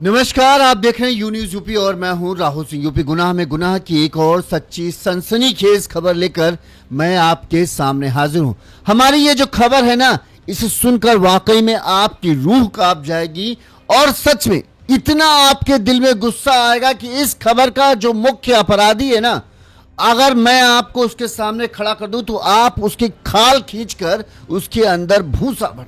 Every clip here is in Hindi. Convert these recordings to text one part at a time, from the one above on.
नमस्कार, आप देख रहे हैं यू न्यूज यूपी और मैं हूं राहुल सिंह। यूपी गुनाह में गुनाह की एक और सच्ची सनसनीखेज खबर लेकर मैं आपके सामने हाजिर हूं। हमारी ये जो खबर है ना, इसे सुनकर वाकई में आपकी रूह कांप जाएगी और सच में इतना आपके दिल में गुस्सा आएगा कि इस खबर का जो मुख्य अपराधी है ना, अगर मैं आपको उसके सामने खड़ा कर दूं तो आप उसकी खाल खींचकर उसके अंदर भूसा भर।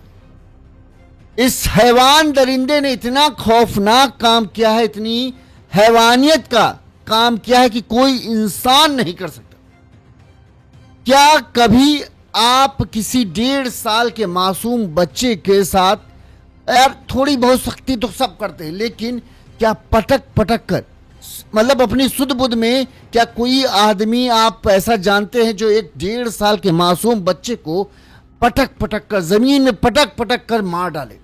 इस हैवान दरिंदे ने इतना खौफनाक काम किया है, इतनी हैवानियत का काम किया है कि कोई इंसान नहीं कर सकता। क्या कभी आप किसी 1.5 साल के मासूम बच्चे के साथ, यार थोड़ी बहुत सख्ती तो सब करते हैं, लेकिन क्या पटक पटक कर, मतलब अपनी सुध बुध में क्या कोई आदमी आप ऐसा जानते हैं जो एक 1.5 साल के मासूम बच्चे को पटक पटक कर, जमीन में पटक पटक कर मार डाले,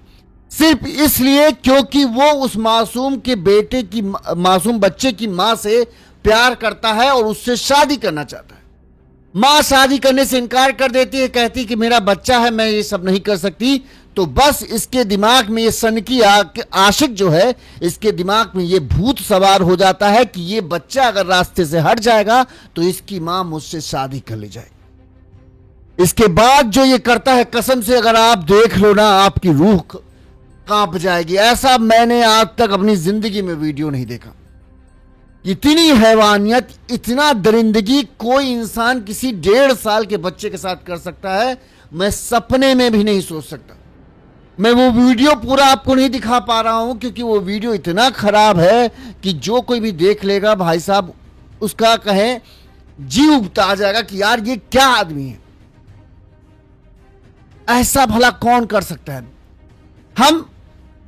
सिर्फ इसलिए क्योंकि वो उस मासूम के बेटे की, मासूम बच्चे की मां से प्यार करता है और उससे शादी करना चाहता है। मां शादी करने से इनकार कर देती है, कहती कि मेरा बच्चा है, मैं ये सब नहीं कर सकती। तो बस इसके दिमाग में ये सनकी आशिक जो है, इसके दिमाग में ये भूत सवार हो जाता है कि ये बच्चा अगर रास्ते से हट जाएगा तो इसकी मां मुझसे शादी कर ले जाएगी। इसके बाद जो ये करता है, कसम से अगर आप देख लो ना, आपकी रूह कांप जाएगी। ऐसा मैंने आज तक अपनी जिंदगी में वीडियो नहीं देखा। इतनी हैवानियत, इतना दरिंदगी कोई इंसान किसी 1.5 साल के बच्चे के साथ कर सकता है, मैं सपने में भी नहीं सोच सकता। मैं वो वीडियो पूरा आपको नहीं दिखा पा रहा हूं क्योंकि वो वीडियो इतना खराब है कि जो कोई भी देख लेगा भाई साहब, उसका कहें जी उबता आ जाएगा कि यार ये क्या आदमी है, ऐसा भला कौन कर सकता है। हम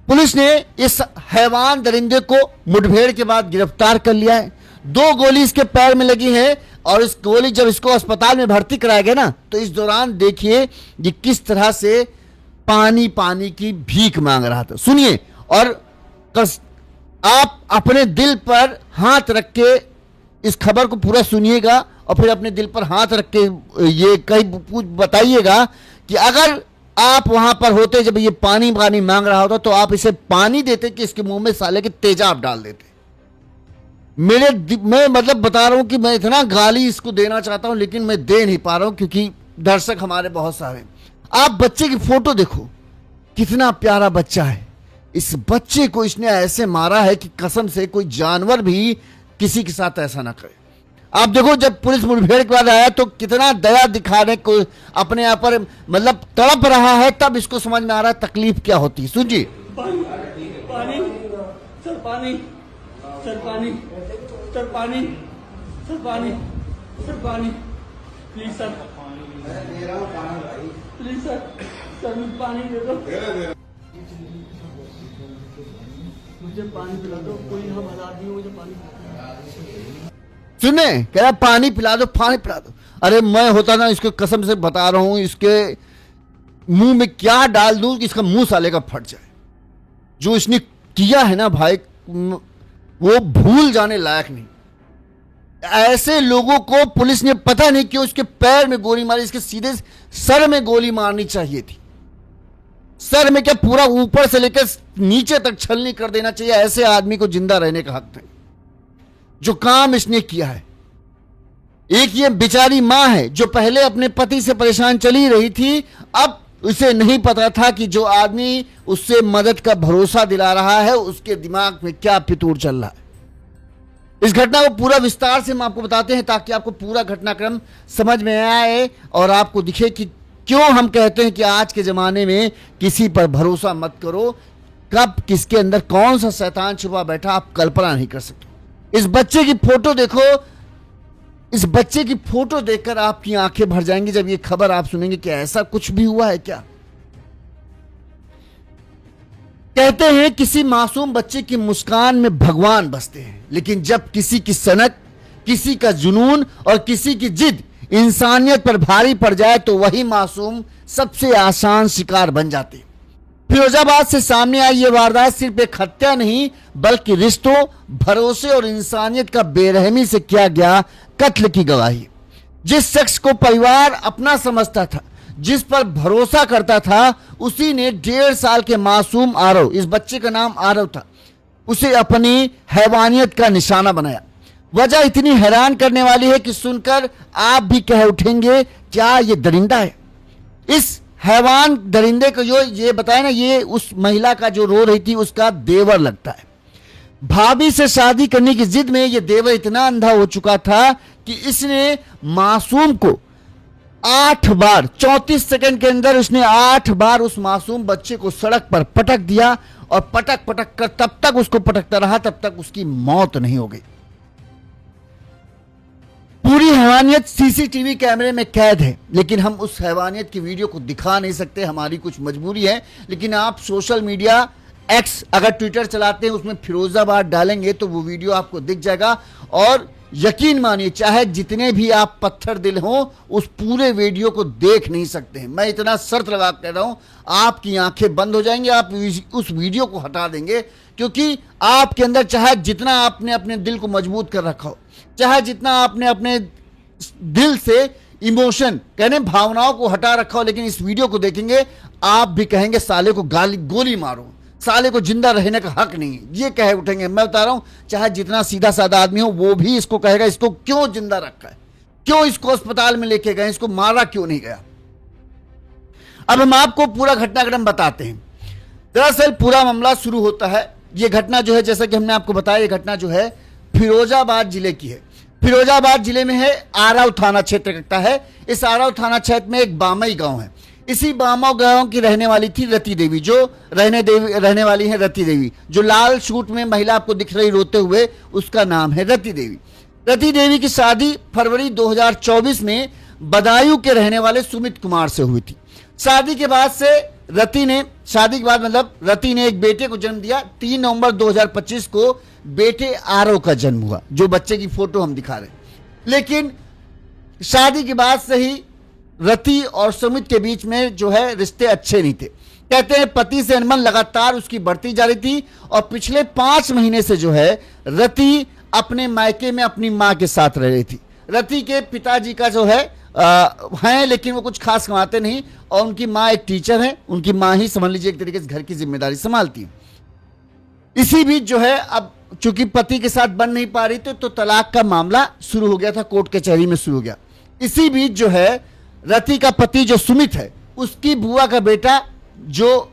पुलिस ने इस हैवान दरिंदे को मुठभेड़ के बाद गिरफ्तार कर लिया है। 2 गोली इसके पैर में लगी है और इस गोली जब इसको अस्पताल में भर्ती कराया गया ना, तो इस दौरान देखिए ये किस तरह से पानी पानी की भीख मांग रहा था। सुनिए और आप अपने दिल पर हाथ रख के इस खबर को पूरा सुनिएगा और फिर अपने दिल पर हाथ रख के ये कहीं बताइएगा कि अगर आप वहां पर होते जब ये पानी पानी मांग रहा होता तो आप इसे पानी देते कि इसके मुंह में साले के तेजाब डाल देते। मैं मतलब बता रहा हूं कि मैं इतना गाली इसको देना चाहता हूं लेकिन मैं दे नहीं पा रहा हूं क्योंकि दर्शक हमारे बहुत सारे। आप बच्चे की फोटो देखो, कितना प्यारा बच्चा है। इस बच्चे को इसने ऐसे मारा है कि कसम से कोई जानवर भी किसी के साथ ऐसा ना करे। आप देखो जब पुलिस मुठभेड़ के बाद आया तो कितना दया दिखाने को अपने आप पर मतलब तड़प रहा है, तब इसको समझ में आ रहा है तकलीफ क्या होती है। सुनिए। पानी पानी सर, पानी सर, पानी सर, पानी सर, पानी सर, पानी please sir, please sir, sir मुझे पानी दे दो, मुझे पानी पिला दो, कोई हम आदमी हो, मुझे पानी पिला दो। सुने, कह रहा पानी पिला दो, पानी पिला दो। अरे मैं होता ना, इसको कसम से बता रहा हूं, इसके मुंह में क्या डाल दूं कि इसका मुंह साले का फट जाए। जो इसने किया है ना भाई, वो भूल जाने लायक नहीं। ऐसे लोगों को पुलिस ने पता नहीं क्यों इसके पैर में गोली मारी, इसके सीधे सर में गोली मारनी चाहिए थी। सर में क्या, पूरा ऊपर से लेकर नीचे तक छलनी कर देना चाहिए। ऐसे आदमी को जिंदा रहने का हक नहीं। जो काम इसने किया है, एक ये बेचारी मां है जो पहले अपने पति से परेशान चली रही थी, अब उसे नहीं पता था कि जो आदमी उससे मदद का भरोसा दिला रहा है उसके दिमाग में क्या फितूर चल रहा है। इस घटना को पूरा विस्तार से हम आपको बताते हैं ताकि आपको पूरा घटनाक्रम समझ में आए और आपको दिखे कि क्यों हम कहते हैं कि आज के जमाने में किसी पर भरोसा मत करो। कब किसके अंदर कौन सा शैतान छुपा बैठा आप कल्पना नहीं कर सकते। इस बच्चे की फोटो देखो, इस बच्चे की फोटो देखकर आपकी आंखें भर जाएंगी जब ये खबर आप सुनेंगे कि ऐसा कुछ भी हुआ है क्या। कहते हैं किसी मासूम बच्चे की मुस्कान में भगवान बसते हैं, लेकिन जब किसी की सनक, किसी का जुनून और किसी की जिद इंसानियत पर भारी पड़ जाए तो वही मासूम सबसे आसान शिकार बन जाते हैं। फिरोजाबाद से सामने आई ये वारदात सिर्फ एक हत्या नहीं बल्कि रिश्तों, भरोसे और इंसानियत का बेरहमी से किया गया कत्ल की गवाही। जिस शख्स को परिवार अपना समझता था, जिस पर भरोसा करता था, उसी ने 1.5 साल के मासूम आरव, इस बच्चे का नाम आरव था, उसे अपनी हैवानियत का निशाना बनाया। वजह इतनी हैरान करने वाली है कि सुनकर आप भी कह उठेंगे क्या ये दरिंदा है। इस हैवान दरिंदे को जो ये बताया ना, ये उस महिला का जो रो रही थी उसका देवर लगता है। भाभी से शादी करने की जिद में ये देवर इतना अंधा हो चुका था कि इसने मासूम को 8 बार 34 सेकंड के अंदर उसने 8 बार उस मासूम बच्चे को सड़क पर पटक दिया और पटक पटक कर तब तक उसको पटकता रहा तब तक उसकी मौत नहीं हो गई। पूरी हैवानियत सीसीटीवी कैमरे में कैद है, लेकिन हम उस हैवानियत की वीडियो को दिखा नहीं सकते, हमारी कुछ मजबूरी है। लेकिन आप सोशल मीडिया एक्स अगर ट्विटर चलाते हैं उसमें फिरोजाबाद डालेंगे तो वो वीडियो आपको दिख जाएगा। और यकीन मानिए चाहे जितने भी आप पत्थर दिल हों उस पूरे वीडियो को देख नहीं सकते हैं। मैं इतना शर्त लगा कह रहा हूं, आपकी आंखें बंद हो जाएंगी, आप उस वीडियो को हटा देंगे, क्योंकि आपके अंदर चाहे जितना आपने अपने दिल को मजबूत कर रखा हो, चाहे जितना आपने अपने दिल से इमोशन कहने भावनाओं को हटा रखा हो, लेकिन इस वीडियो को देखेंगे आप भी कहेंगे साले को गोली मारो, साले को जिंदा रहने का हक नहीं है, ये कह उठेंगे। मैं बता रहा हूं चाहे जितना सीधा साधा आदमी हो वो भी इसको कहेगा इसको क्यों जिंदा रखा है, क्यों इसको अस्पताल में लेके गए, इसको मारा क्यों नहीं गया। अब हम आपको पूरा घटनाक्रम बताते हैं। दरअसल पूरा मामला शुरू होता है, ये घटना जो है जैसा कि हमने आपको बताया, ये घटना जो है फिरोजाबाद जिले की है। फिरोजाबाद जिले में है, आराव थाना क्षेत्र का है। इस आराव थाना क्षेत्र में एक बामई गांव है। इसी बामऊ गांव की रहने वाली थी रति देवी, जो रहने वाली है रति देवी, जो लाल सूट में महिला आपको दिख रही रोते हुए, उसका नाम है रति देवी। रति देवी की शादी फरवरी 2024 में बदायूं के रहने वाले सुमित कुमार से हुई थी। शादी के बाद से रति ने एक बेटे को जन्म दिया। 3 नवंबर 2025 को बेटे आरव का जन्म हुआ, जो बच्चे की फोटो हम दिखा रहे हैं। लेकिन शादी के बाद से ही रति और सुमित के बीच में जो है रिश्ते अच्छे नहीं थे। कहते हैं पति से अनबन लगातार उसकी बढ़ती जा रही थी और पिछले 5 महीने से जो है रति अपने मायके में अपनी मां के साथ रह रही थी। रति के पिताजी का जो है हैं, लेकिन वो कुछ खास कमाते नहीं और उनकी मां एक टीचर है। उनकी मां ही समझ लीजिए एक तरीके से घर की जिम्मेदारी संभालती है। इसी बीच जो है अब चूंकि पति के साथ बन नहीं पा रही थी तो तलाक का मामला शुरू हो गया था, कोर्ट कचहरी में शुरू हो गया। इसी बीच जो है रति का पति जो सुमित है, उसकी बुआ का बेटा जो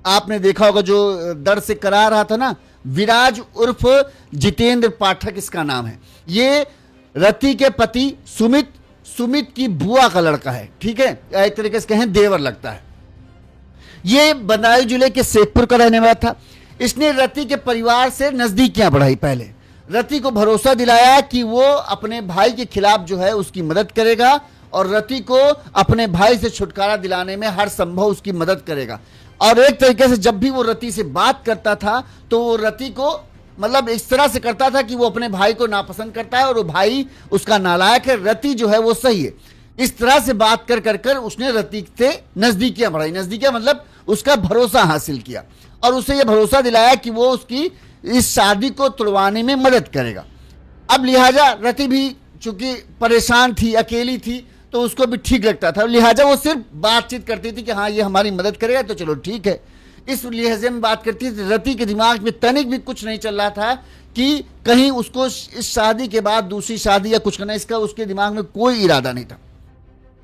आपने देखा होगा जो दर्द से करा रहा था ना, विराज उर्फ जितेंद्र पाठक इसका नाम है। ये रति के पति सुमित की बुआ का लड़का है, ठीक है, एक तरीके से कहें देवर लगता है। ये बदायूं जिले के शेखपुर का रहने वाला था। इसने रति के परिवार से नजदीकियां बढ़ाई। पहले रति को भरोसा दिलाया कि वो अपने भाई के खिलाफ जो है उसकी मदद करेगा और रति को अपने भाई से छुटकारा दिलाने में हर संभव उसकी मदद करेगा। और एक तरीके से जब भी वो रति से बात करता था तो वो रति को इस तरह से करता था कि वो अपने भाई को नापसंद करता है और वो भाई उसका नालायक है, रति जो है वो सही है। इस तरह से बात कर उसने रति से नजदीकियां बढ़ाई। नजदीकियां उसका भरोसा हासिल किया और उसे यह भरोसा दिलाया कि वो उसकी इस शादी को तुड़वाने में मदद करेगा। अब लिहाजा रति भी चूंकि परेशान थी, अकेली थी, तो उसको भी ठीक लगता था। लिहाजा वो सिर्फ बातचीत करती थी कि हाँ ये हमारी मदद करेगा तो चलो ठीक है, इस लिहाजे में बात करती थी। रति के दिमाग में तनिक भी कुछ नहीं चल रहा था कि कहीं उसको इस शादी के बाद दूसरी शादी या कुछ करना, इसका उसके दिमाग में कोई इरादा नहीं था।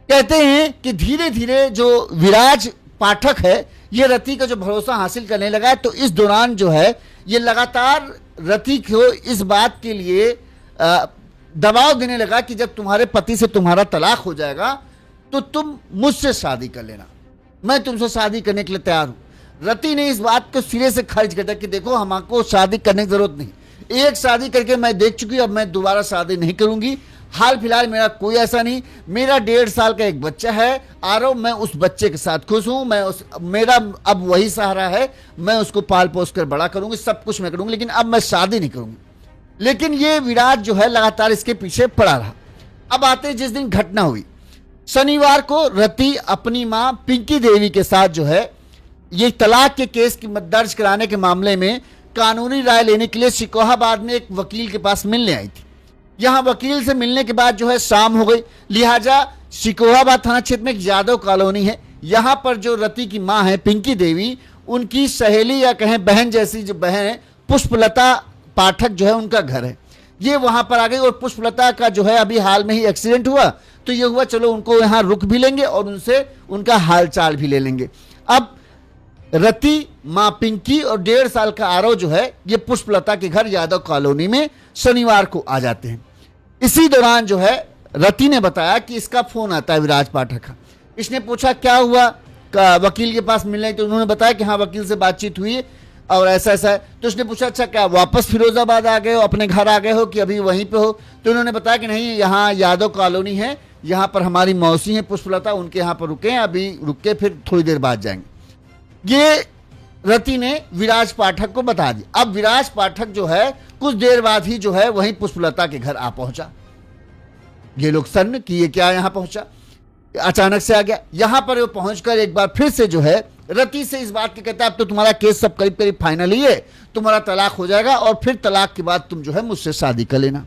कहते हैं कि धीरे धीरे जो विराज पाठक है ये रति का जो भरोसा हासिल करने लगा, तो इस दौरान जो है ये लगातार रति को इस बात के लिए दबाव देने लगा कि जब तुम्हारे पति से तुम्हारा तलाक हो जाएगा तो तुम मुझसे शादी कर लेना, मैं तुमसे शादी करने के लिए तैयार हूं। रति ने इस बात को सिरे से खारिज कर दिया कि देखो हमको शादी करने की जरूरत नहीं, एक शादी करके मैं देख चुकी, अब मैं दोबारा शादी नहीं करूंगी। हाल फिलहाल मेरा कोई ऐसा नहीं, मेरा 1.5 साल का एक बच्चा है आरव, मैं उस बच्चे के साथ खुश हूं, मेरा अब वही सहारा है, मैं उसको पाल पोस कर बड़ा करूंगी, सब कुछ मैं करूंगी, लेकिन अब मैं शादी नहीं करूंगी। लेकिन ये विराट जो है लगातार इसके पीछे पड़ा रहा। अब आते जिस दिन घटना हुई, शनिवार को रति अपनी मां पिंकी देवी के साथ जो है ये तलाक के केस की दर्ज कराने के मामले में कानूनी राय लेने के लिए शिकोहाबाद में एक वकील के पास मिलने आई थी। यहां वकील से मिलने के बाद जो है शाम हो गई। लिहाजा शिकोहाबाद थाना क्षेत्र में एक यादव कॉलोनी है, यहां पर जो रति की मां है पिंकी देवी, उनकी सहेली या कहें बहन जैसी जो बहन है पुष्पलता पाठक जो है उनका घर है, ये वहां पर आ गई। और पुष्पलता का जो है अभी हाल में ही एक्सीडेंट हुआ, तो ये हुआ चलो उनको यहां रुक भी लेंगे और उनसे उनका हालचाल भी ले लेंगे। अब रति, मां पिंकी और 1.5 साल का आरव जो है ये पुष्पलता के घर यादव कॉलोनी में शनिवार को आ जाते हैं। इसी दौरान जो है रति ने बताया कि इसका फोन आता है विराज पाठक का। इसने पूछा क्या हुआ, वकील के पास मिलने, तो उन्होंने बताया कि हाँ वकील से बातचीत हुई है और ऐसा ऐसा है। तो उसने पूछा अच्छा क्या वापस फिरोजाबाद आ गए हो, अपने घर आ गए हो कि अभी वहीं पे हो? तो उन्होंने बताया कि नहीं, यहाँ यादव कॉलोनी है, यहाँ पर हमारी मौसी है पुष्पलता, उनके यहाँ पर रुके हैं, अभी रुक के फिर थोड़ी देर बाद जाएंगे। ये रति ने विराज पाठक को बता दी। अब विराज पाठक जो है कुछ देर बाद ही जो है वहीं पुष्पलता के घर आ पहुंचा। ये लोग सन्न कि ये क्या यहाँ पहुंचा, अचानक से आ गया। यहां पर वो पहुंचकर एक बार फिर से जो है रति से इस बात की कहता है अब तो तुम्हारा केस सब करीब करीब फाइनल ही है, तुम्हारा तलाक हो जाएगा और फिर तलाक के बाद तुम जो है मुझसे शादी कर लेना।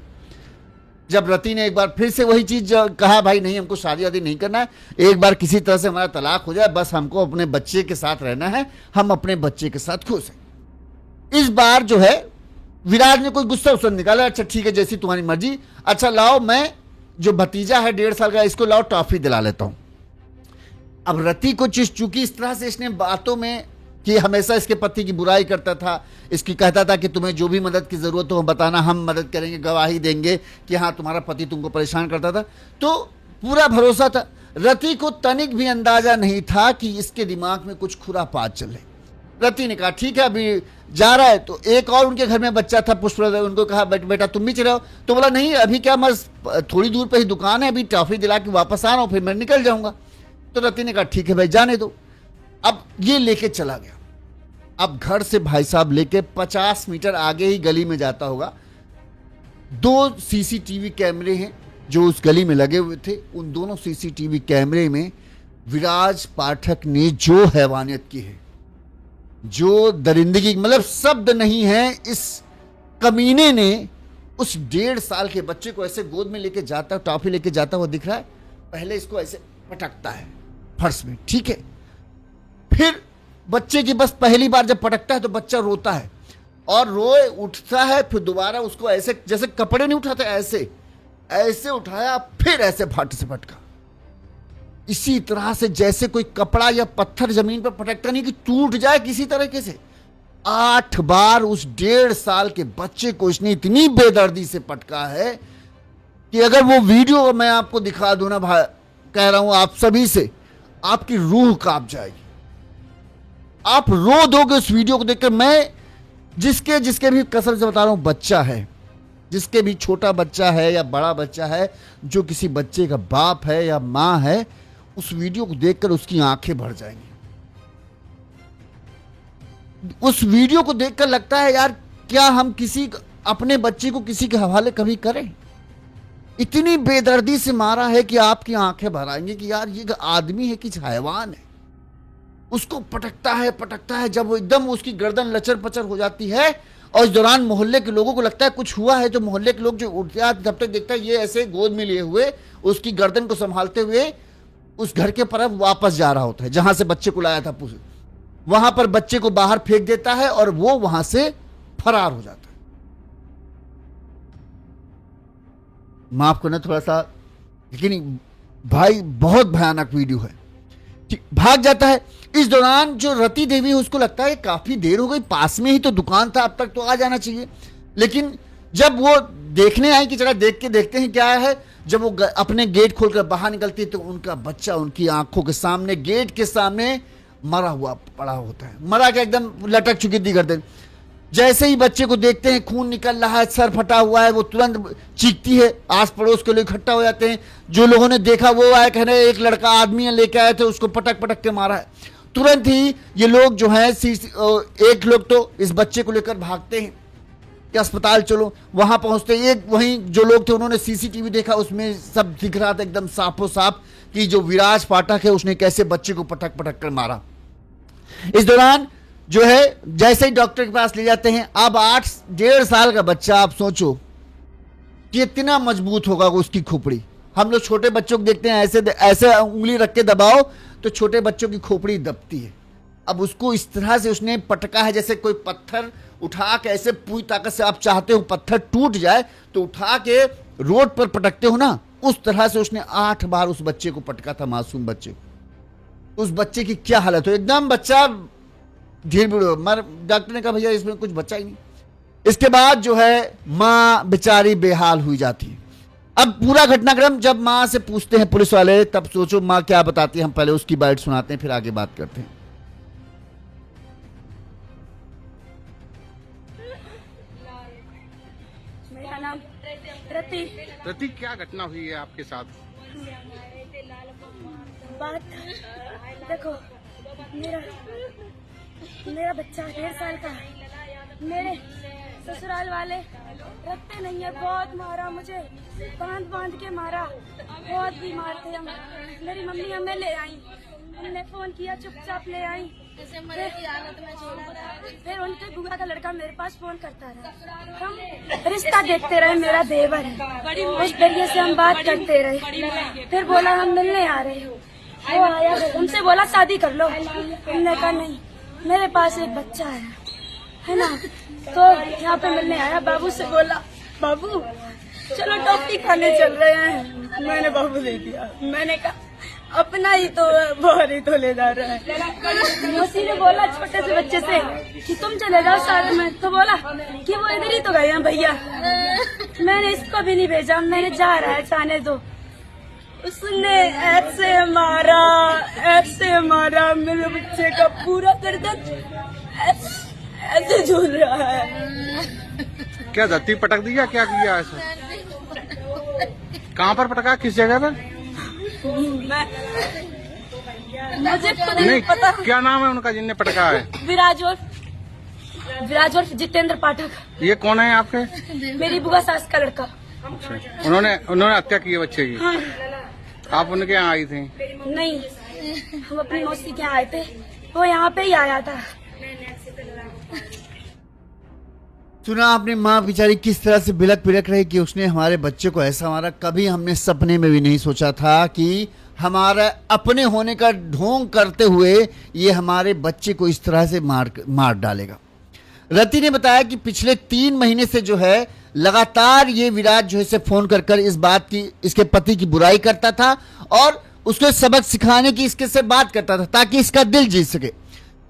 जब रति ने एक बार फिर से वही चीज कहा भाई नहीं हमको शादी वादी नहीं करना है, एक बार किसी तरह से हमारा तलाक हो जाए, बस हमको अपने बच्चे के साथ रहना है, हम अपने बच्चे के साथ खुश हैं। इस बार जो है विराज ने कोई गुस्सा उस्सा निकाला, अच्छा ठीक है जैसी तुम्हारी मर्जी, अच्छा लाओ मैं जो भतीजा है 1.5 साल का इसको लाओ टॉफी दिला लेता हूं। अब रति को चूंकि इस तरह से इसने बातों में कि हमेशा इसके पति की बुराई करता था, इसकी कहता था कि तुम्हें जो भी मदद की जरूरत हो बताना, हम मदद करेंगे, गवाही देंगे कि हाँ तुम्हारा पति तुमको परेशान करता था, तो पूरा भरोसा था। रति को तनिक भी अंदाजा नहीं था कि इसके दिमाग में कुछ खुरापात चले। रति ने कहा ठीक है अभी जा रहा है। तो एक और उनके घर में बच्चा था पुष्पलता, उनको कहा बेटा तुम भी चलो, तो बोला नहीं अभी क्या, बस थोड़ी दूर पे ही दुकान है, अभी टॉफी दिला के वापस आ रहा हूं, फिर मैं निकल जाऊंगा। तो रति ने कहा ठीक है भाई जाने दो। अब ये लेके चला गया। अब घर से भाई साहब लेके 50 मीटर आगे ही गली में जाता होगा, 2 सीसीटीवी कैमरे हैं जो उस गली में लगे हुए थे। उन दोनों सीसीटीवी कैमरे में विराज पाठक ने जो हैवानियत की है, जो दरिंदगी, मतलब शब्द नहीं है, इस कमीने ने उस 1.5 साल के बच्चे को ऐसे गोद में लेके जाता, टॉफी लेके जाता हुआ दिख रहा है। पहले इसको ऐसे पटकता है फर्श में, ठीक है, फिर बच्चे की बस पहली बार जब पटकता है तो बच्चा रोता है और रोए उठता है, फिर दोबारा उसको ऐसे जैसे कपड़े नहीं उठाते ऐसे ऐसे उठाया, फिर ऐसे फट से पटका, इसी तरह से जैसे कोई कपड़ा या पत्थर जमीन पर पटकता नहीं कि टूट जाए किसी तरीके से। 8 बार उस 1.5 साल के बच्चे को इसने इतनी बेदर्दी से पटका है कि अगर वो वीडियो मैं आपको दिखा दूं ना भाई, कह रहा हूं आप सभी से, आपकी रूह कांप जाएगी, आप रो दोगे उस वीडियो को देखकर। मैं जिसके भी कसम से बता रहा हूं, बच्चा है, जिसके भी छोटा बच्चा है या बड़ा बच्चा है, जो किसी बच्चे का बाप है या मां है, उस वीडियो को देखकर उसकी आंखें भर जाएंगी। उस वीडियो को देखकर लगता है यार क्या हम किसी अपने बच्चे को किसी के हवाले कभी करें? इतनी बेदर्दी से मारा है कि आपकी आंखें भर आएंगी कि यार ये आदमी है कि हैवान है। उसको पटकता है, जब वो एकदम उसकी गर्दन लचर पचर हो जाती है और इस दौरान मोहल्ले के लोगों को लगता है कुछ हुआ है, तो मोहल्ले के लोग जो उठते हैं जब तक देखता है ये ऐसे गोद में लिए हुए उसकी गर्दन को संभालते हुए उस घर के तरफ वापस जा रहा होता है जहां से बच्चे को लाया था। वहां पर बच्चे को बाहर फेंक देता है और वो वहां से फरार हो जाता है। माफ करना थोड़ा सा, लेकिन भाई बहुत भयानक वीडियो है। भाग जाता है। इस दौरान जो रति देवी है उसको लगता है काफी देर हो गई, पास में ही तो दुकान था, अब तक तो आ जाना चाहिए। लेकिन जब वो देखने आई कि चला देख के देखते हैं क्या है, जब वो अपने गेट खोलकर बाहर निकलती है तो उनका बच्चा उनकी आंखों के सामने गेट के सामने मरा हुआ पड़ा होता है, मरा के एकदम लटक चुकी थी गर्दन। जैसे ही बच्चे को देखते हैं खून निकल रहा है, सर फटा हुआ है, वो तुरंत चीखती है, आस पड़ोस के लोग इकट्ठा हो जाते हैं। जो लोगों ने देखा वो आए कहने एक लड़का आदमी लेके आए थे, उसको पटक पटक के मारा है। तुरंत ही ये लोग जो है एक लोग तो इस बच्चे को लेकर भागते हैं कि अस्पताल चलो। वहां पहुंचते एक वहीं जो लोग थे उन्होंने सीसीटीवी देखा, उसमें सब दिख रहा था एकदम साफो साफ कि जो विराज पाठक है उसने कैसे बच्चे को पटक पटक कर मारा। इस दौरान जो है जैसे ही डॉक्टर के पास ले जाते हैं, अब 8-1.5 साल का बच्चा, आप सोचो कितना मजबूत होगा उसकी खोपड़ी। हम लोग छोटे बच्चों को देखते हैं ऐसे ऐसे उंगली रख के दबाओ तो छोटे बच्चों की खोपड़ी दबती है, अब उसको इस तरह से उसने पटका है जैसे कोई पत्थर उठा के, ऐसे पूरी ताकत से आप चाहते हो पत्थर टूट जाए तो उठा के रोड पर पटकते हो ना, उस तरह से उसने 8 बार उस बच्चे को पटका था, मासूम बच्चे को। उस बच्चे की क्या हालत हो, एकदम बच्चा ढील मर। डॉक्टर ने कहा भैया इसमें कुछ बच्चा ही नहीं। इसके बाद जो है माँ बेचारी बेहाल हुई जाती है। अब पूरा घटनाक्रम जब माँ से पूछते हैं पुलिस वाले, तब सोचो माँ क्या बताती है। हम पहले उसकी बाइट सुनाते हैं, फिर आगे बात करते हैं। मेरा नाम रति। रति, क्या घटना हुई है आपके साथ? बात देखो, मेरा बच्चा 1.5 साल का है। मेरे ससुराल वाले रखते नहीं है, बहुत मारा मुझे, बांध के मारा, बहुत भी मारते हम। मेरी मम्मी हमें ले आई, हमने फोन किया, चुपचाप ले आई। फिर उनके बुआ का लड़का मेरे पास फोन करता रहा, हम रिश्ता देखते रहे, मेरा देवर है, उस जरिए से हम बात करते रहे। फिर बोला हम मिलने आ रहे हो, वो आया, हमसे बोला शादी कर लो। हमने कहा नहीं, मेरे पास एक बच्चा है ना। तो यहाँ पे मिलने आया, बाबू से बोला बाबू चलो टॉफी खाने चल रहे हैं। मैंने बाबू दे दिया, मैंने कहा अपना ही तो बाहर ही तो ले जा रहा है। उसी ने बोला छोटे से बच्चे से कि तुम चले जाओ साथ में, तो बोला कि वो इधर ही तो गए हैं भैया। मैंने इसको भी नहीं भेजा, मैंने जा रहा है जाने दो। उसने ऐसे मारा मेरे बच्चे का पूरा गर्दन ऐसे झूल रहा है। क्या धरती पटक दिया, क्या किया ऐसा? कहाँ पर पटका, किस जगह पर? मुझे खुद नहीं नहीं पता। क्या नाम है उनका जिनने पटका है? विराज और जितेंद्र पाठक। ये कौन है आपके? मेरी बुआ सास का लड़का। अच्छा, उन्होंने हत्या की है बच्चे की? हाँ। आप उनके यहाँ आई थी? नहीं, हम अपनी मौसी के यहाँ आए थे, वो यहाँ पे ही आया था। सुना आपने, माँ बेचारी किस तरह से बिलक बिलक रही कि उसने हमारे बच्चे को ऐसा मारा। कभी हमने सपने में भी नहीं सोचा था कि हमारा अपने होने का ढोंग करते हुए ये हमारे बच्चे को इस तरह से मार डालेगा। रति ने बताया कि पिछले 3 महीने से जो है लगातार ये विराज जो है इसे फोन कर इस बात की, इसके पति की बुराई करता था और उसको सबक सिखाने की इसके से बात करता था ताकि इसका दिल जीत सके।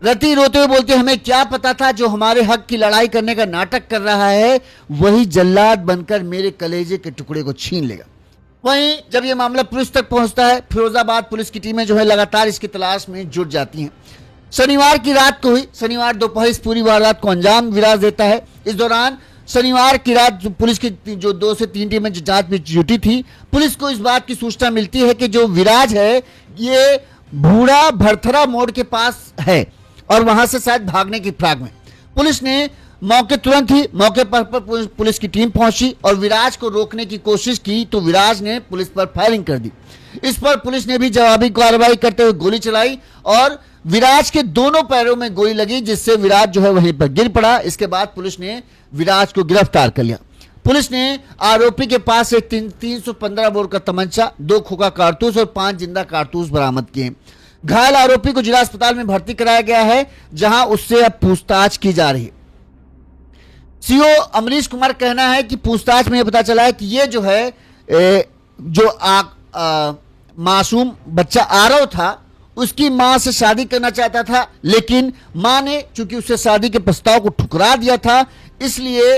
रति रोते हुए बोलते, हमें क्या पता था जो हमारे हक की लड़ाई करने का नाटक कर रहा है वही जल्लाद बनकर मेरे कलेजे के टुकड़े को छीन लेगा। वहीं जब ये मामला पुलिस तक पहुंचता है, फिरोजाबाद पुलिस की टीमें जो है लगातार इसकी तलाश में जुट जाती हैं। शनिवार की रात को हुई, शनिवार दोपहर इस पूरी वारदात को अंजाम विराज देता है। इस दौरान शनिवार की रात पुलिस की जो 2 से 3 टीमें जांच में जुटी थी, पुलिस को इस बात की सूचना मिलती है कि जो विराज है ये बूढ़ा भरथरा मोड़ के पास है और वहां से शायद भागने की फिराक में। पुलिस ने मौके पर पुलिस की टीम पहुंची और विराज को रोकने की कोशिश की तो विराज ने पुलिस पर फायरिंग कर दी। इस पर पुलिस ने भी जवाबी कार्रवाई करते हुए गोली चलाई और विराज के दोनों पैरों में गोली लगी, जिससे विराज जो है वहीं पर गिर पड़ा। इसके बाद पुलिस ने विराज को गिरफ्तार कर लिया। पुलिस ने आरोपी के पास से 315 बोर का तमंचा, 2 खोखा कारतूस और 5 जिंदा कारतूस बरामद किए। घायल आरोपी को जिला अस्पताल में भर्ती कराया गया है, जहां उससे अब पूछताछ की जा रही है। सीओ अमरीश कुमार कहना है कि पूछताछ में यह पता चला है कि ये जो है मासूम बच्चा आरव था, उसकी मां से शादी करना चाहता था, लेकिन मां ने चूंकि उससे शादी के प्रस्ताव को ठुकरा दिया था, इसलिए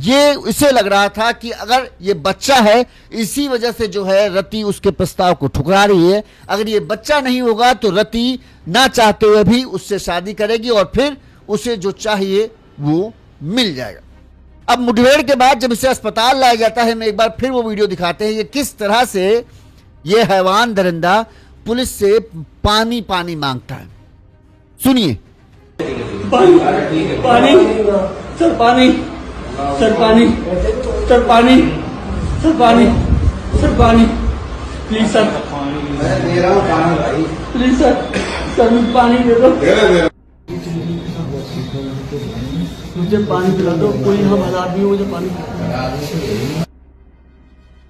ये इसे लग रहा था कि अगर ये बच्चा है, इसी वजह से जो है रति उसके प्रस्ताव को ठुकरा रही है। अगर ये बच्चा नहीं होगा तो रति ना चाहते हुए भी उससे शादी करेगी और फिर उसे जो चाहिए वो मिल जाएगा। अब मुठभेड़ के बाद जब इसे अस्पताल लाया जाता है, मैं एक बार फिर वो वीडियो दिखाते हैं, ये किस तरह से ये हैवान दरिंदा पुलिस से पानी मांगता है। सुनिए। पानी पानी सर, पानी सर, पानी सर, पानी सर, पानी सर, पानी प्लीज सर, प्लीज सर मुझे पानी दे दो, मुझे पानी पिला दो, कोई हम हालात भी हो, मुझे पानी।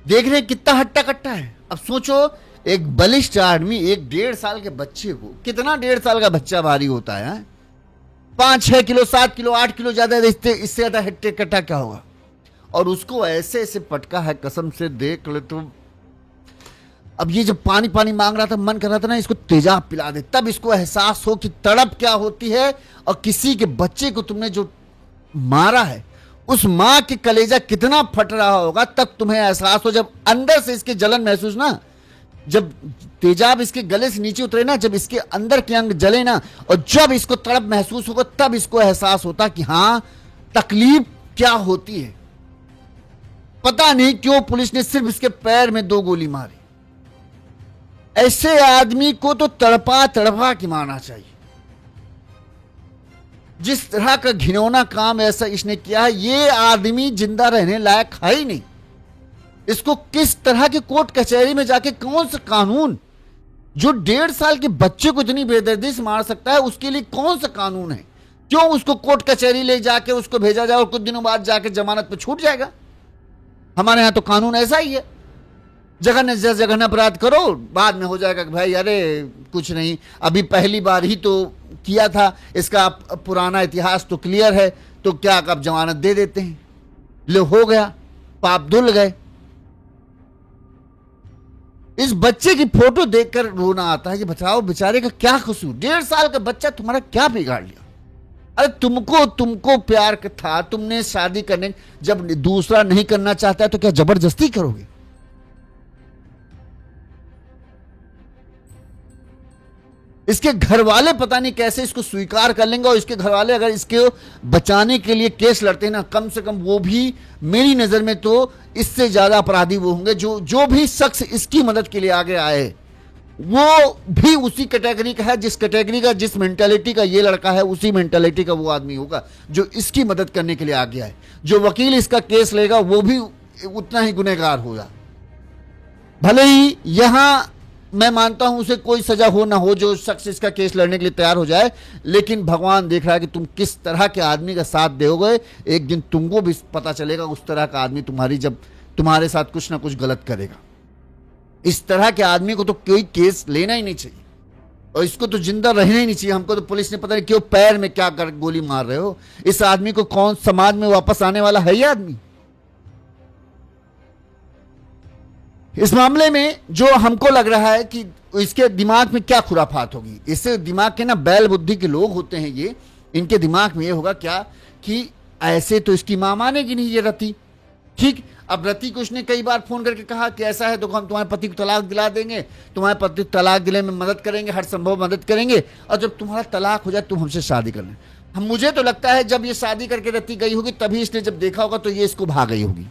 देख रहे हैं कितना हट्टा कट्टा है। अब सोचो एक बलिष्ठ आदमी एक 1.5 साल के बच्चे को, कितना 1.5 साल का बच्चा भारी होता है, 5-6 किलो 7 किलो 8 किलो ज्यादा, इससे ज्यादा हट्टे कट्टा क्या होगा, और उसको ऐसे ऐसे पटका है, कसम से देख ले तो। अब ये जब पानी पानी मांग रहा था, मन कर रहा था ना इसको तेजाब पिला दे, तब इसको एहसास हो कि तड़प क्या होती है, और किसी के बच्चे को तुमने जो मारा है उस मां के कलेजा कितना फट रहा होगा, तब तुम्हें एहसास हो, जब अंदर से इसके जलन महसूस ना, जब तेजाब इसके गले से नीचे उतरे ना, जब इसके अंदर के अंग जले ना, और जब इसको तड़प महसूस होगा, तब इसको एहसास होता कि हां तकलीफ क्या होती है। पता नहीं क्यों पुलिस ने सिर्फ इसके पैर में 2 गोली मारी। ऐसे आदमी को तो तड़पा तड़पा के मारना चाहिए। जिस तरह का घिनौना काम ऐसा इसने किया है, ये आदमी जिंदा रहने लायक है ही नहीं। इसको किस तरह के कोर्ट कचहरी में जाके कौन सा कानून, जो 1.5 साल के बच्चे को इतनी बेदर्दी से मार सकता है, उसके लिए कौन सा कानून है? क्यों उसको कोर्ट कचहरी ले जाके उसको भेजा जाए और कुछ दिनों बाद जाके जमानत पे छूट जाएगा? हमारे यहां तो कानून ऐसा ही है, जगह अपराध करो, बाद में हो जाएगा कि भाई अरे कुछ नहीं, अभी पहली बार ही तो किया था, इसका पुराना इतिहास तो क्लियर है, तो क्या अब जमानत दे देते हैं, ले हो गया, पाप धुल गए। इस बच्चे की फोटो देखकर रोना आता है कि बताओ बेचारे का क्या कसूर, 1.5 साल का बच्चा तुम्हारा क्या बिगाड़ लिया? अरे तुमको प्यार था, तुमने शादी करने, जब दूसरा नहीं करना चाहता है तो क्या जबरदस्ती करोगे? इसके घर वाले पता नहीं कैसे इसको स्वीकार कर लेंगे, और इसके घर वाले अगर इसके बचाने के लिए केस लड़ते हैं ना, कम से कम वो भी मेरी नजर में तो इससे ज्यादा अपराधी वो होंगे, जो भी शख्स इसकी मदद के लिए आगे आए वो भी उसी कैटेगरी का है, जिस कैटेगरी का, जिस मेंटालिटी का ये लड़का है, उसी मेंटालिटी का वो आदमी होगा जो इसकी मदद करने के लिए आगे आए। जो वकील इसका केस लेगा वो भी उतना ही गुनहगार होगा। भले ही यहां मैं मानता हूं उसे कोई सजा हो ना हो, जो शख्स इसका केस लड़ने के लिए तैयार हो जाए, लेकिन भगवान देख रहा है कि तुम किस तरह के आदमी का साथ दोगे। एक दिन तुमको भी पता चलेगा उस तरह का आदमी तुम्हारी, जब तुम्हारे साथ कुछ ना कुछ गलत करेगा। इस तरह के आदमी को तो कोई केस लेना ही नहीं चाहिए, और इसको तो जिंदा रहना ही नहीं चाहिए। हमको तो पुलिस ने पता नहीं क्यों पैर में क्या कर गोली मार रहे हो। इस आदमी को कौन समाज में वापस आने वाला है? ये आदमी इस मामले में जो हमको लग रहा है कि इसके दिमाग में क्या खुराफात होगी। इससे दिमाग के ना बैल बुद्धि के लोग होते हैं ये, इनके दिमाग में ये होगा क्या कि ऐसे तो इसकी मां मानेगी नहीं ये रति। ठीक, अब रति को उसने कई बार फोन करके कहा कि ऐसा है तो हम तुम्हारे पति को तलाक दिला देंगे, तुम्हारे पति को तलाक दिलाने में मदद करेंगे, हर संभव मदद करेंगे, और जब तुम्हारा तलाक हो जाए तुम हमसे शादी कर लें। मुझे तो लगता है जब ये शादी करके रति गई होगी तभी इसने जब देखा होगा तो ये इसको भाग गई होगी।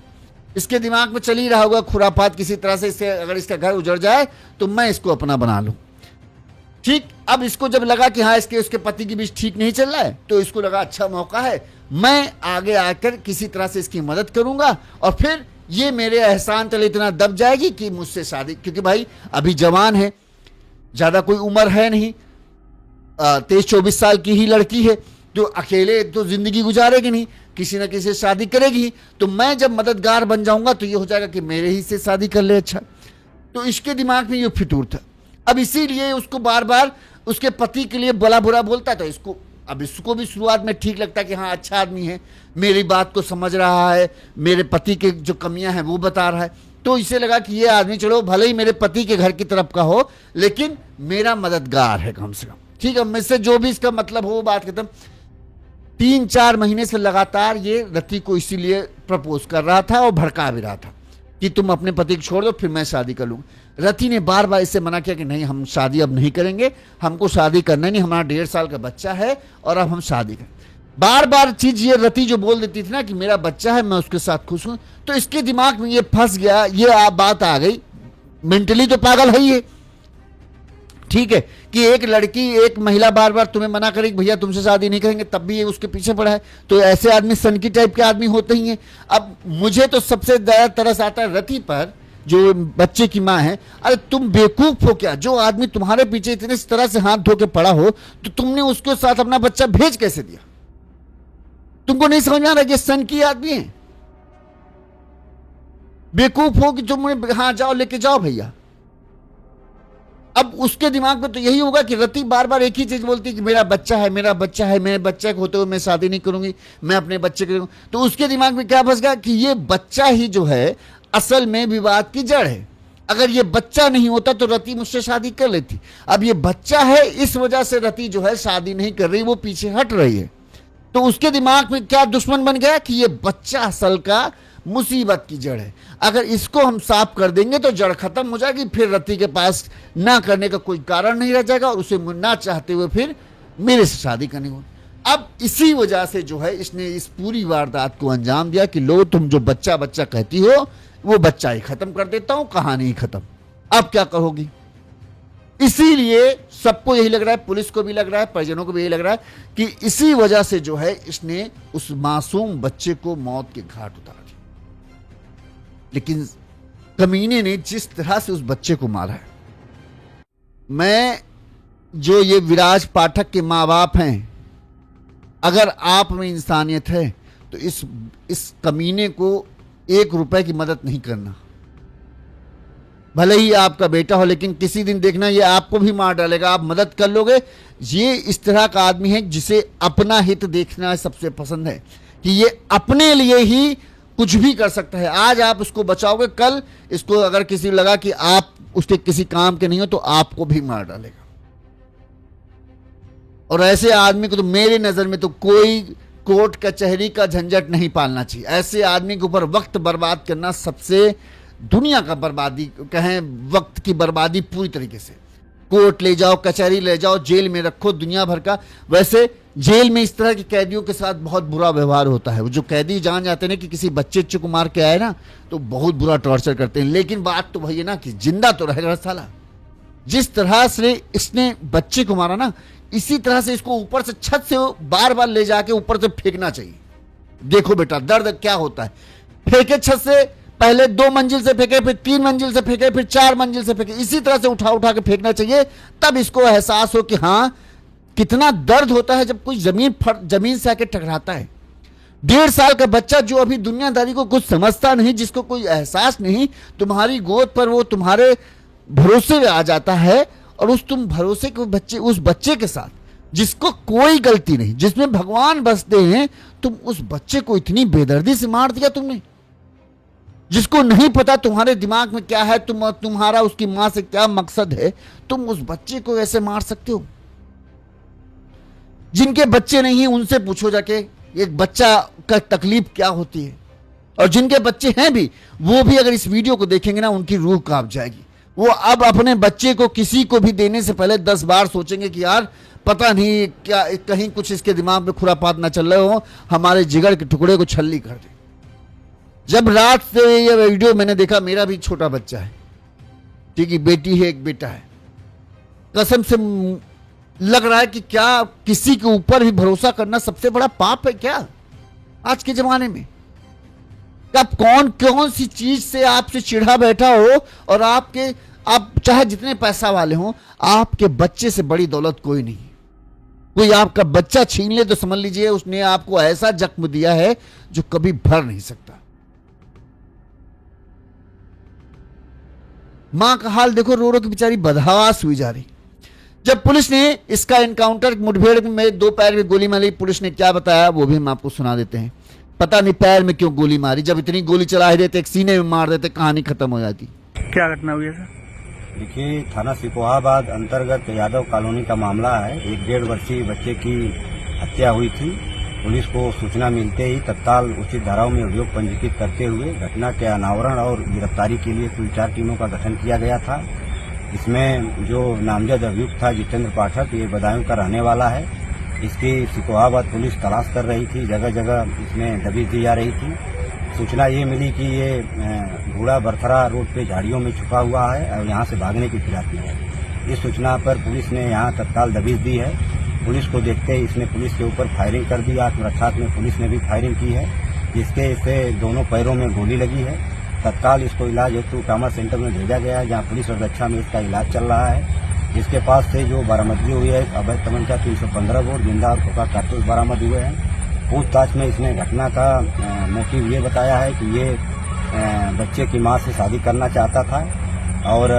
इसके दिमाग में चल ही रहा होगा खुरापात किसी तरह से, इससे अगर इसका घर उजड़ जाए तो मैं इसको अपना बना लूं। ठीक, अब इसको जब लगा कि हाँ इसके उसके पति के बीच ठीक नहीं चल रहा है, तो इसको लगा अच्छा मौका है, मैं आगे आकर किसी तरह से इसकी मदद करूंगा, और फिर ये मेरे एहसान तले इतना दब जाएगी कि मुझसे शादी, क्योंकि भाई अभी जवान है, ज्यादा कोई उम्र है नहीं, 23-24 साल की ही लड़की है, जो अकेले तो जिंदगी गुजारेगी नहीं, किसी न किसी से शादी करेगी। तो मैं जब मददगार बन जाऊंगा तो ये हो जाएगा कि मेरे ही से शादी कर ले। अच्छा, तो इसके दिमाग में ये फितूर था। अब इसीलिए उसको बार बार उसके पति के लिए भला बुरा बोलता था। इसको भी शुरुआत में ठीक लगता है कि हाँ अच्छा आदमी है, मेरी बात को समझ रहा है, मेरे पति के जो कमियां हैं वो बता रहा है, तो इसे लगा कि ये आदमी चलो भले ही मेरे पति के घर की तरफ का हो लेकिन मेरा मददगार है कम से कम। ठीक है, मुझसे जो भी इसका मतलब हो, बात खत्म। 3-4 महीने से लगातार ये रति को इसीलिए प्रपोज कर रहा था और भड़का भी रहा था कि तुम अपने पति को छोड़ दो फिर मैं शादी कर लूंगा। रति ने बार बार इससे मना किया कि नहीं हम शादी अब नहीं करेंगे, हमको शादी करना नहीं, हमारा 1.5 साल का बच्चा है और अब हम शादी करें। बार बार चीज ये रति जो बोल देती थी ना कि मेरा बच्चा है मैं उसके साथ खुश हूं, तो इसके दिमाग में ये फंस गया, ये बात आ गई। मेंटली तो पागल है ये। ठीक है कि एक लड़की एक महिला बार बार तुम्हें मना करेगी भैया तुमसे शादी नहीं करेंगे, तब भी ये उसके पीछे पड़ा है, तो ऐसे आदमी सनकी टाइप के आदमी होते ही हैं। अब मुझे तो सबसे ज्यादा तरस आता है रति पर जो बच्चे की मां है। अरे तुम बेवकूफ हो क्या? जो आदमी तुम्हारे पीछे इतने तरह से हाथ धो के पड़ा हो तो तुमने उसके साथ अपना बच्चा भेज कैसे दिया? तुमको नहीं समझ में आ रहा कि सनकी आदमी है? बेवकूफ हो कि तुम हाँ जाओ लेके जाओ भैया। अब उसके दिमाग में तो यही होगा कि रति बार बार एक ही चीज बोलती है कि मेरा बच्चा है, मेरा बच्चा है, मेरे बच्चे के होते हुए मैं शादी नहीं करूंगी, मैं अपने बच्चे के। तो उसके दिमाग में क्या फंस गया कि ये बच्चा ही जो है असल में विवाद की जड़ है। अगर ये बच्चा नहीं होता तो रति मुझसे शादी कर लेती। अब ये बच्चा है, इस वजह से रति जो है शादी नहीं कर रही, वो पीछे हट रही है। तो उसके दिमाग में क्या दुश्मन बन गया कि ये बच्चा असल का मुसीबत की जड़ है। अगर इसको हम साफ कर देंगे तो जड़ खत्म हो जाएगी, फिर रति के पास ना करने का कोई कारण नहीं रह जाएगा और उसे ना चाहते हुए फिर मेरे से शादी करनी हो। अब इसी वजह से जो है इसने इस पूरी वारदात को अंजाम दिया कि लो तुम जो बच्चा बच्चा कहती हो वो बच्चा ही खत्म कर देता हूं, कहानी ही खत्म। अब क्या कहोगी? इसीलिए सबको यही लग रहा है, पुलिस को भी लग रहा है, परिजनों को भी यही लग रहा है कि इसी वजह से जो है इसने उस मासूम बच्चे को मौत के घाट उतार दिया। लेकिन कमीने ने जिस तरह से उस बच्चे को मारा है, मैं जो ये विराज पाठक के माँ बाप हैं, अगर आप में इंसानियत है तो इस कमीने को 1 रुपए की मदद नहीं करना। भले ही आपका बेटा हो, लेकिन किसी दिन देखना ये आपको भी मार डालेगा, आप मदद कर लोगे। ये इस तरह का आदमी है जिसे अपना हित देखना सबसे पसंद है, कि ये अपने लिए ही कुछ भी कर सकता है। आज आप उसको बचाओगे, कल इसको अगर किसी लगा कि आप उसके किसी काम के नहीं हो तो आपको भी मार डालेगा। और ऐसे आदमी को तो मेरी नजर में तो कोई कोर्ट कचहरी का झंझट नहीं पालना चाहिए। ऐसे आदमी के ऊपर वक्त बर्बाद करना सबसे दुनिया का बर्बादी, कहें वक्त की बर्बादी पूरी तरीके से। कोर्ट ले जाओ, कचहरी ले जाओ, जेल में रखो दुनिया भर का। वैसे जेल में इस तरह के कैदियों के साथ बहुत बुरा व्यवहार होता है। वो जो कैदी जान जाते हैं कि किसी बच्चे को मार के आए ना, तो बहुत बुरा टॉर्चर करते हैं। लेकिन बात तो वही है ना कि जिंदा तो रहेगा साला। जिस तरह से इसने बच्चे को मारा ना, इसी तरह से इसको ऊपर से छत से बार बार ले जाके ऊपर से फेंकना चाहिए। देखो बेटा दर्द क्या होता है। फेंके छत से, पहले 2 मंजिल से फेंके, फिर 3 मंजिल से फेंके, फिर 4 मंजिल से फेंके। इसी तरह से उठा उठा के फेंकना चाहिए, तब इसको एहसास हो कि हाँ कितना दर्द होता है जब कोई जमीन से आके टकराता है। 1.5 साल का बच्चा जो अभी दुनियादारी को कुछ समझता नहीं, जिसको कोई एहसास नहीं, तुम्हारी गोद पर वो तुम्हारे भरोसे में आ जाता है, और तुम भरोसे के बच्चे, उस बच्चे के साथ जिसको कोई गलती नहीं, जिसमें भगवान बसते हैं, तुम उस बच्चे को इतनी बेदर्दी से मार दिया तुमने, जिसको नहीं पता तुम्हारे दिमाग में क्या है, तुम्हारा उसकी मां से क्या मकसद है, तुम उस बच्चे को ऐसे मार सकते हो। जिनके बच्चे नहीं है उनसे पूछो जाके एक बच्चा का तकलीफ क्या होती है। और जिनके बच्चे हैं भी, वो भी अगर इस वीडियो को देखेंगे ना, उनकी रूह कांप जाएगी। वो अब अपने बच्चे को किसी को भी देने से पहले 10 बार सोचेंगे कि यार पता नहीं क्या कहीं कुछ इसके दिमाग में खुरापात ना चल रहे हो, हमारे जिगर के टुकड़े को छल्ली कर दे। जब रात से ये वीडियो मैंने देखा, मेरा भी छोटा बच्चा है, ठीक है, बेटी है, एक बेटा है, कसम से लग रहा है कि क्या किसी के ऊपर भी भरोसा करना सबसे बड़ा पाप है क्या आज के जमाने में? आप कौन सी चीज से आपसे चिढ़ा बैठा हो, और आप चाहे जितने पैसा वाले हो, आपके बच्चे से बड़ी दौलत कोई नहीं। कोई आपका बच्चा छीन ले तो समझ लीजिए उसने आपको ऐसा जख्म दिया है जो कभी भर नहीं सकता। मां का हाल देखो, रो रो की बेचारी बदहवास हुई जा रही। जब पुलिस ने इसका एनकाउंटर, मुठभेड़ में 2 पैर में गोली मारी, पुलिस ने क्या बताया वो भी हम आपको सुना देते हैं। पता नहीं पैर में क्यों गोली मारी, जब इतनी गोली चला ही देते, एक सीने में मार देते, कहानी खत्म हो जाती। क्या घटना हुई है सर? देखिए, थाना सिकोहाबाद अंतर्गत यादव कॉलोनी का मामला है। एक 1.5 वर्षीय बच्चे की हत्या हुई थी। पुलिस को सूचना मिलते ही तत्काल उचित धाराओं में अभियोग पंजीकृत करते हुए घटना के अनावरण और गिरफ्तारी के लिए कुल 4 टीमों का गठन किया गया था। इसमें जो नामजद अभियुक्त था जितेंद्र पाठक, ये बदायूं का रहने वाला है। इसकी सिकोहाबाद पुलिस तलाश कर रही थी, जगह जगह इसमें दबिश दी जा रही थी। सूचना ये मिली कि ये घोड़ा बरथरा रोड पे झाड़ियों में छुपा हुआ है और यहाँ से भागने की फिराक में है। इस सूचना पर पुलिस ने यहाँ तत्काल दबिश दी है। पुलिस को देखते ही इसने पुलिस के ऊपर फायरिंग कर दी। आत्मरक्षा में पुलिस ने भी फायरिंग की है, जिसके इससे दोनों पैरों में गोली लगी है। तत्काल इसको इलाज हेतु ट्रामा सेंटर में भेजा गया है, जहाँ पुलिस और रक्षा में इसका इलाज चल रहा है। इसके पास से जो बरामदगी हुई है, अवैध तमंचा 315 बोर, जिंदा और खोखा कारतूस बरामद हुए हैं। पूछताछ में इसने घटना का मोटिव ये बताया है कि ये बच्चे की मां से शादी करना चाहता था और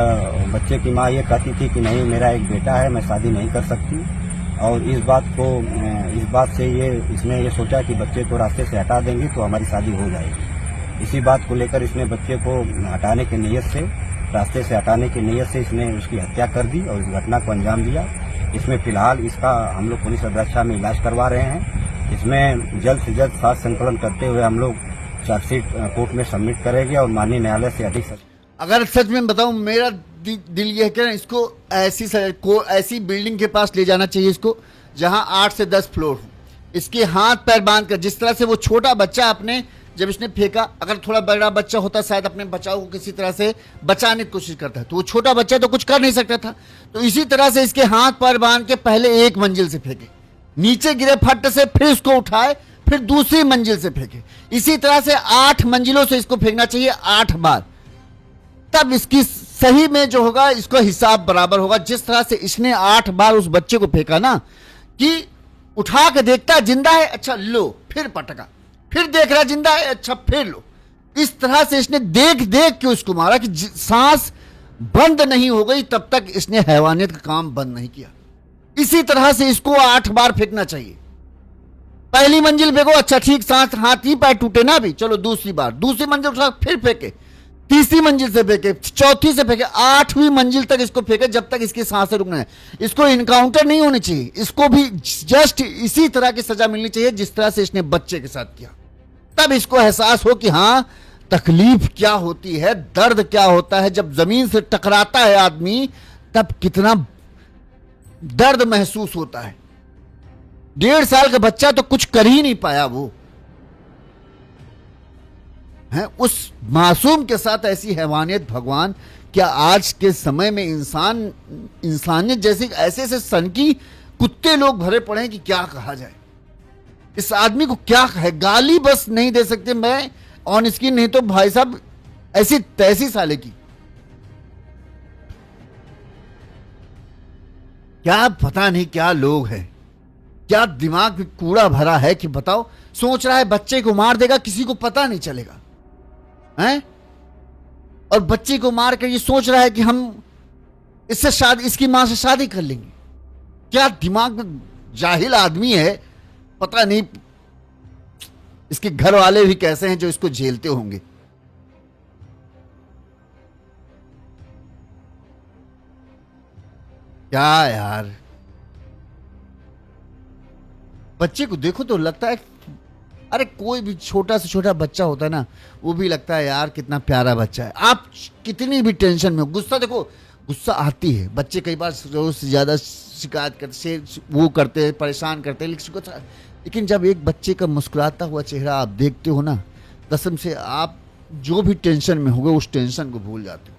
बच्चे की माँ ये कहती थी कि नहीं, मेरा एक बेटा है, मैं शादी नहीं कर सकती। और इस बात से इसने ये सोचा कि बच्चे को रास्ते से हटा देंगे तो हमारी शादी हो जाएगी। इसी बात को लेकर इसने बच्चे को रास्ते से हटाने की नीयत से इसने उसकी हत्या कर दी और इस घटना को अंजाम दिया। इसमें फिलहाल इसका हम लोग पुलिस अध्यक्षा में इलाज करवा रहे हैं। इसमें जल्द से जल्द साक्ष्य संकलन करते हुए हम लोग चार्जशीट कोर्ट में सबमिट करेंगे और माननीय न्यायालय से अधिक अगर सच में बताऊं, मेरा दिल ये है कि इसको ऐसी बिल्डिंग के पास ले जाना चाहिए इसको, जहां 8 से 10 फ्लोर हो। इसके हाथ पैर बांध कर, जिस तरह से वो छोटा बच्चा अपने जब इसने फेंका, अगर थोड़ा बड़ा बच्चा होता शायद अपने बचाव को किसी तरह से बचाने की कोशिश करता है, तो वो छोटा बच्चा तो कुछ कर नहीं सकता था। तो इसी तरह से इसके हाथ पैर बांध के पहले एक मंजिल से फेंके, नीचे गिरे फट से, फिर उसको उठाए, फिर दूसरी मंजिल से फेंके। इसी तरह से 8 मंजिलों से इसको फेंकना चाहिए 8 बार, तब इसकी सही में जो होगा इसको हिसाब बराबर होगा। जिस तरह से इसने 8 बार उस बच्चे को फेंका ना, कि उठा के देखता जिंदा है, अच्छा लो, फिर पटका, फिर देख रहा जिंदा है, अच्छा फिर लो। इस तरह से इसने देख देख के उसको मारा कि सांस बंद नहीं हो गई तब तक इसने हैवानियत का काम बंद नहीं किया। इसी तरह से इसको 8 बार फेंकना चाहिए। पहली मंजिल फेंको, अच्छा ठीक, सांस हाथ ही पैर टूटे ना भी, चलो दूसरी बार, दूसरी मंजिल उठा फिर फेंके, तीसरी मंजिल से फेंके, चौथी से फेंके, 8वीं मंजिल तक इसको फेंके जब तक इसकी सांसें रुकना है। इसको इनकाउंटर नहीं होनी चाहिए, इसको भी जस्ट इसी तरह की सजा मिलनी चाहिए जिस तरह से इसने बच्चे के साथ किया। तब इसको एहसास हो कि हां, तकलीफ क्या होती है, दर्द क्या होता है। जब जमीन से टकराता है आदमी तब कितना दर्द महसूस होता है। 1.5 साल का बच्चा तो कुछ कर ही नहीं पाया, वो है उस मासूम के साथ ऐसी हैवानियत। भगवान, क्या आज के समय में इंसानियत जैसी ऐसे ऐसे सनकी कुत्ते लोग भरे पड़े हैं कि क्या कहा जाए। इस आदमी को क्या कहे, गाली बस नहीं दे सकते मैं ऑन स्क्रीन, नहीं तो भाई साहब ऐसी तैसी साले की क्या पता नहीं क्या लोग हैं, क्या दिमाग में कूड़ा भरा है कि बताओ। सोच रहा है बच्चे को मार देगा, किसी को पता नहीं चलेगा हैं, और बच्चे को मार कर ये सोच रहा है कि हम इसकी मां से शादी कर लेंगे। क्या दिमाग में जाहिल आदमी है, पता नहीं इसके घर वाले भी कैसे हैं जो इसको झेलते होंगे। क्या यार, बच्चे को देखो तो लगता है, अरे कोई भी छोटा से छोटा बच्चा होता है ना, वो भी लगता है यार कितना प्यारा बच्चा है। आप कितनी भी टेंशन में हो, गुस्सा देखो, गुस्सा आती है, बच्चे कई बार जरूरत से ज्यादा शिकायत करते, वो करते, परेशान करते, लेकिन जब एक बच्चे का मुस्कुराता हुआ चेहरा आप देखते हो ना, कसम से आप जो भी टेंशन में होगे उस टेंशन को भूल जाते हो।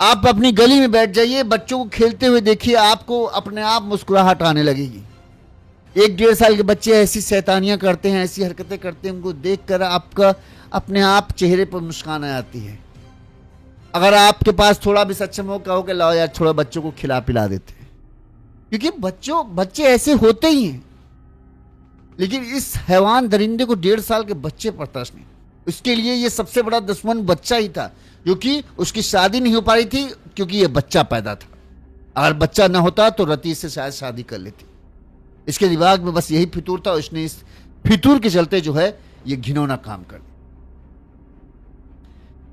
आप अपनी गली में बैठ जाइए, बच्चों को खेलते हुए देखिए, आपको अपने आप मुस्कुराहट आने लगेगी। 1-1.5 साल के बच्चे ऐसी शैतानियां करते हैं, ऐसी हरकतें करते हैं, उनको देखकर आपका अपने आप चेहरे पर मुस्कान आ जाती है। अगर आपके पास थोड़ा भी सक्षम हो, कहोगे लाओ यार थोड़ा बच्चों को खिला पिला देते हैं, क्योंकि बच्चे ऐसे होते ही हैं। लेकिन इस हैवान दरिंदे को 1.5 साल के बच्चे पर तरस नहीं, उसके लिए ये सबसे बड़ा दुश्मन बच्चा ही था, क्योंकि उसकी शादी नहीं हो पा रही थी क्योंकि ये बच्चा पैदा था। अगर बच्चा ना होता तो रति से शायद शादी कर लेती। इसके दिमाग में बस यही फितूर था, उसने इस फितूर के चलते जो है ये घिनौना काम कर दिया।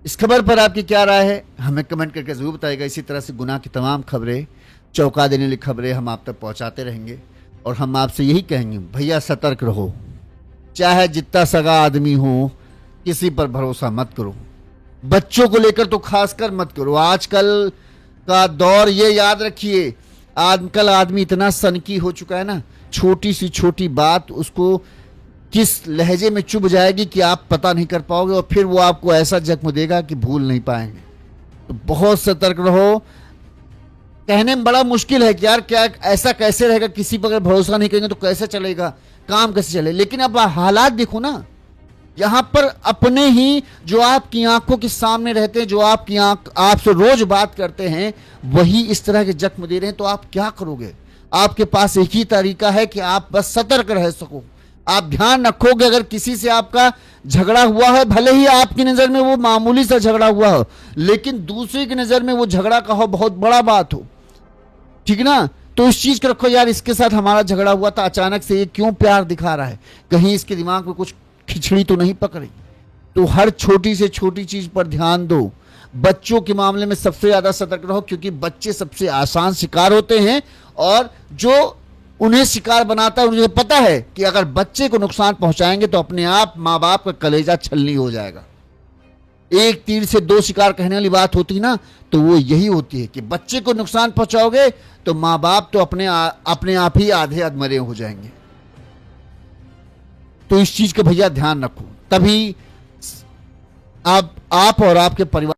इस खबर पर आपकी क्या राय है हमें कमेंट करके जरूर बताइएगा। इसी तरह से गुनाह की तमाम खबरें, चौंका देने वाली खबरें हम आप तक पहुंचाते रहेंगे और हम आपसे यही कहेंगे, भैया सतर्क रहो, चाहे जितना सगा आदमी हो किसी पर भरोसा मत करो, बच्चों को लेकर तो खासकर मत करो। आजकल का दौर ये याद रखिए, आजकल आदमी इतना सनकी हो चुका है ना, छोटी सी छोटी बात उसको किस लहजे में चुभ जाएगी कि आप पता नहीं कर पाओगे, और फिर वो आपको ऐसा जख्म देगा कि भूल नहीं पाएंगे। तो बहुत सतर्क रहो। कहने में बड़ा मुश्किल है कि यार क्या ऐसा कैसे रहेगा, किसी पर अगर भरोसा नहीं करेंगे तो कैसे चलेगा, काम कैसे चले। लेकिन अब हालात देखो ना, यहां पर अपने ही जो आपकी आंखों के सामने रहते हैं, जो आपकी आंख आपसे रोज बात करते हैं, वही इस तरह के जख्म दे रहे हैं, तो आप क्या करोगे। आपके पास एक ही तरीका है कि आप बस सतर्क रह सको, आप ध्यान रखो कि अगर किसी से आपका झगड़ा हुआ है, भले ही आपकी नजर में वो मामूली सा झगड़ा हुआ हो, लेकिन दूसरे की नजर में वो झगड़ा का हो बहुत बड़ा बात हो, ठीक ना। तो इस चीज को रखो, यार इसके साथ हमारा झगड़ा हुआ था, अचानक से ये क्यों प्यार दिखा रहा है, कहीं इसके दिमाग में कुछ खिचड़ी तो नहीं पकड़ी। तो हर छोटी से छोटी चीज पर ध्यान दो। बच्चों के मामले में सबसे ज्यादा सतर्क रहो, क्योंकि बच्चे सबसे आसान शिकार होते हैं, और जो उन्हें शिकार बनाता है उन्हें पता है कि अगर बच्चे को नुकसान पहुंचाएंगे तो अपने आप माँ बाप का कलेजा छलनी हो जाएगा। एक तीर से दो शिकार कहने वाली बात होती ना, तो वो यही होती है कि बच्चे को नुकसान पहुंचाओगे तो माँ बाप तो अपने आप ही आधे अधमरे हो जाएंगे। तो इस चीज का भैया ध्यान रखो, तभी आप और आपके परिवार